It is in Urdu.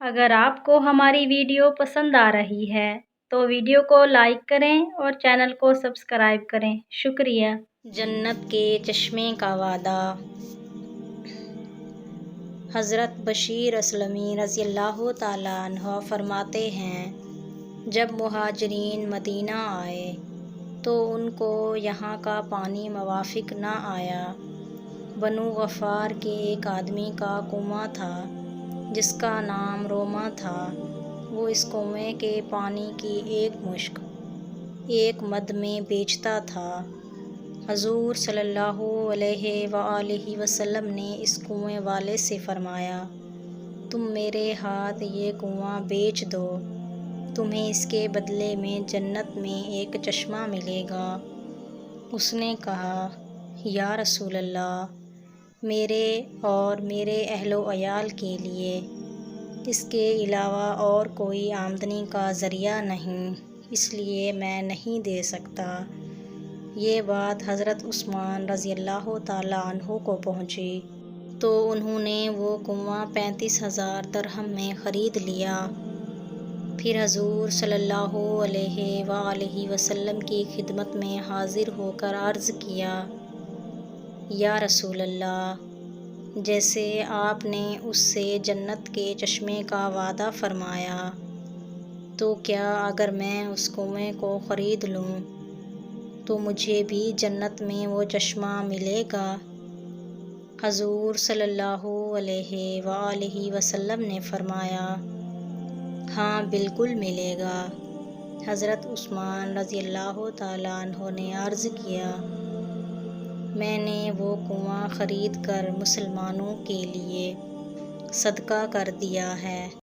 اگر آپ کو ہماری ویڈیو پسند آ رہی ہے تو ویڈیو کو لائک کریں اور چینل کو سبسکرائب کریں۔ شکریہ۔ جنت کے چشمے کا وعدہ۔ حضرت بشیر اسلمی رضی اللہ تعالیٰ عنہ فرماتے ہیں، جب مہاجرین مدینہ آئے تو ان کو یہاں کا پانی موافق نہ آیا۔ بنو غفار کے ایک آدمی کا کنواں تھا جس کا نام روما تھا۔ وہ اس کنویں کے پانی کی ایک مشک ایک مد میں بیچتا تھا۔ حضور صلی اللہ علیہ وآلہ وسلم نے اس کنویں والے سے فرمایا، تم میرے ہاتھ یہ کنواں بیچ دو، تمہیں اس کے بدلے میں جنت میں ایک چشمہ ملے گا۔ اس نے کہا، یا رسول اللہ، میرے اور میرے اہل و عیال کے لیے اس کے علاوہ اور کوئی آمدنی کا ذریعہ نہیں، اس لیے میں نہیں دے سکتا۔ یہ بات حضرت عثمان رضی اللہ تعالیٰ عنہ کو پہنچی تو انہوں نے وہ کنواں 35,000 درہم میں خرید لیا۔ پھر حضور صلی اللہ علیہ وآلہ وسلم کی خدمت میں حاضر ہو کر عرض کیا، یا رسول اللہ، جیسے آپ نے اس سے جنت کے چشمے کا وعدہ فرمایا، تو کیا اگر میں اس کنویں کو خرید لوں تو مجھے بھی جنت میں وہ چشمہ ملے گا؟ حضور صلی اللہ علیہ وآلہ وسلم نے فرمایا، ہاں بالکل ملے گا۔ حضرت عثمان رضی اللہ تعالیٰ عنہ نے عرض کیا، میں نے وہ کنواں خرید کر مسلمانوں کے لیے صدقہ کر دیا ہے۔